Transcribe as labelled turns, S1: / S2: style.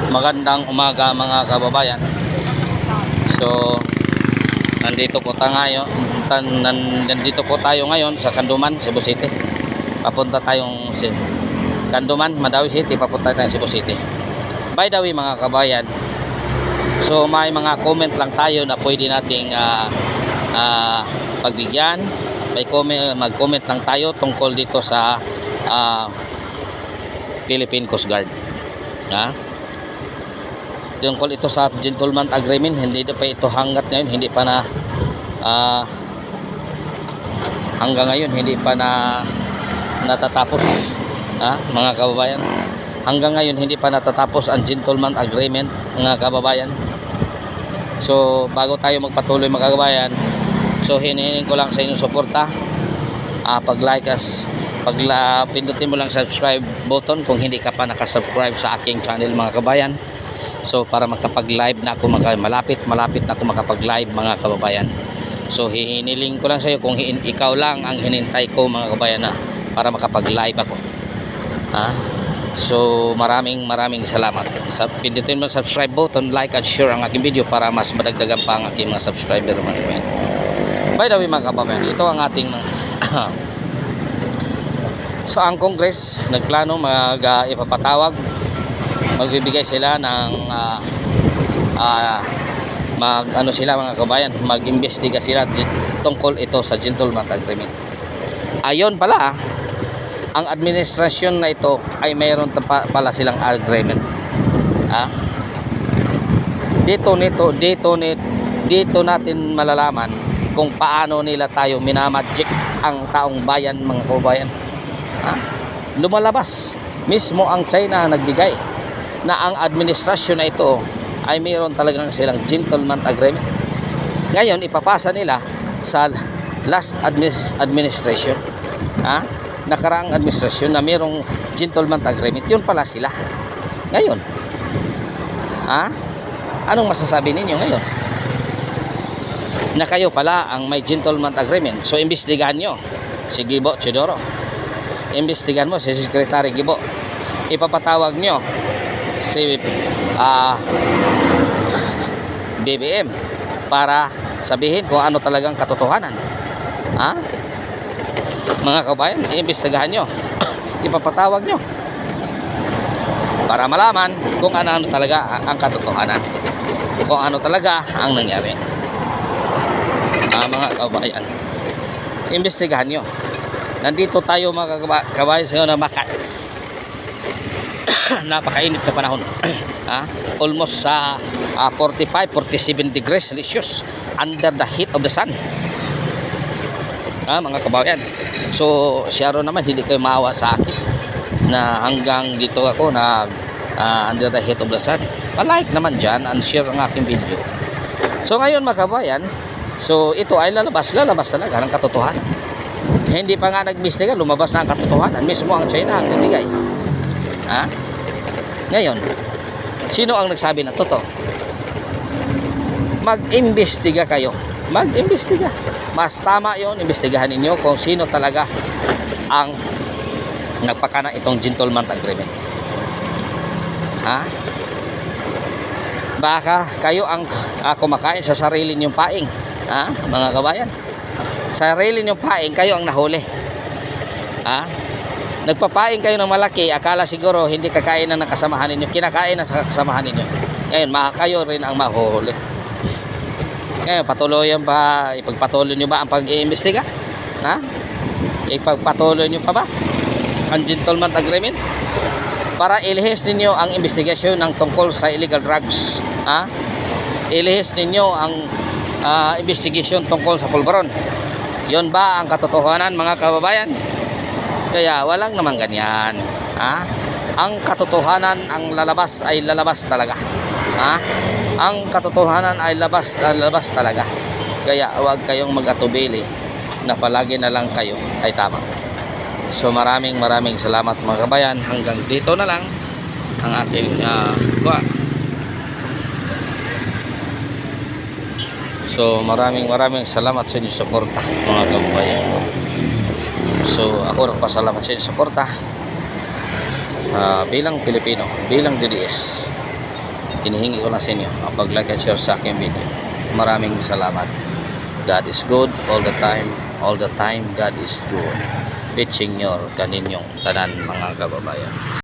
S1: Magandang umaga mga kababayan. So nandito po tayo ngayon sa Kanduman, Cebu City. Papunta tayong Kanduman, Madawi City, papunta tayong Cebu City. By the way mga kababayan, so may mga comment lang tayo na pwede nating pagbigyan. Mag-comment lang tayo tungkol dito sa Philippine Coast Guard. Tungkol ito sa gentleman agreement, hindi pa ito hanggat ngayon, hindi pa na hanggang ngayon hindi pa na natatapos, mga kababayan. Hanggang ngayon hindi pa natatapos ang gentleman agreement, mga kababayan. So bago tayo magpatuloy mga kababayan, so hinihiling ko lang sa inyong suporta, pag-like pindutin mo lang subscribe button kung hindi ka pa nakasubscribe sa aking channel mga kababayan. So para makapag-live na ako, malapit na ako makapag-live mga kababayan. So hinihiling ko lang sa iyo kung ikaw lang ang hinintay ko mga kababayan na para makapag-live ako. So maraming salamat. Pindutin mo ang subscribe button, like at share ang aking video para mas madagdagan pa ang aking mga subscriber mga kababayan. By the way mga kababayan, ito ang ating so ang Congress nagplano ipapatawag, magbibigay sila ng mga kabayan, mag-imbestiga sila tungkol ito sa gentleman agreement. Ayon pala, ang administrasyon na ito ay mayroon pala silang agreement. Dito natin malalaman kung paano nila tayo minamagic ang taong bayan mga kabayan. Lumalabas mismo ang China nagbigay na ang administrasyon na ito ay mayroon talagang silang gentleman agreement. Ngayon ipapasa nila sa last administration, nakaraang administrasyon na mayroong gentleman agreement. Yun pala sila ngayon. Anong masasabi ninyo ngayon na kayo pala ang may gentleman agreement? So imbestigahan nyo si Gibo Teodoro, imbestigahan mo si Secretary Gibo, ipapatawag nyo si BBM para sabihin kung ano talagang katotohanan. Mga kabayan, iimbestigahan nyo, ipapatawag nyo para malaman kung ano talaga ang katotohanan, kung ano talaga ang nangyari. Mga kabayan, iimbestigahan nyo. Nandito tayo mga kabayan sa na napakainit na panahon. Almost sa 45-47 degrees Celsius under the heat of the sun, mga kabayan. So Sharon naman, hindi kayo maawa sa akin na hanggang dito ako na under the heat of the sun. Palike naman dyan and share ang aking video. So ngayon mga kabayan, so ito ay lalabas talaga ng katotohanan. Hindi pa nga nag-imbestiga, lumabas na ang katotohanan. Mismo ang China ang nagbigay. Ngayon, sino ang nagsabi na totoo? Mag-imbestiga kayo. Mag-imbestiga. Mas tama yon, imbestigahan ninyo kung sino talaga ang nagpakana itong gentleman agreement. Baka kayo ang kumakain sa sarili ninyong paing, mga kabayan. Sarili ninyong paing, kayo ang nahuli. Nagpapaing kayo ng malaki, akala siguro hindi kakain ng kasamahan ninyo, kinakain na sa kasamahan ninyo. Ngayon, kayo rin ang mahuhuli. Ngayon, ipagpatuloy nyo ba ang pag-iimbestiga? Ipagpatuloy nyo pa ba ang gentleman agreement para ilihis ninyo ang investigasyon ng tungkol sa illegal drugs? Ilihis ninyo ang investigation tungkol sa pulburon. Yon ba ang katotohanan mga kababayan? Kaya walang naman ganyan. Ang katotohanan ang lalabas ay lalabas talaga. Ang katotohanan ay lalabas talaga. Kaya huwag kayong mag-atubili na palagi na lang kayo ay tama. So maraming salamat mga kabayan. Hanggang dito na lang ang ating So maraming salamat sa inyong suporta mga kababayan. So ako nagpasalamat sa inyong suporta bilang Pilipino, bilang DDS. hinihingi ko lang sa inyo ang pag-like and share sa aking video. Maraming salamat. God is good all the time. All the time God is good. Pitching your kaninyong tanan mga kababayan.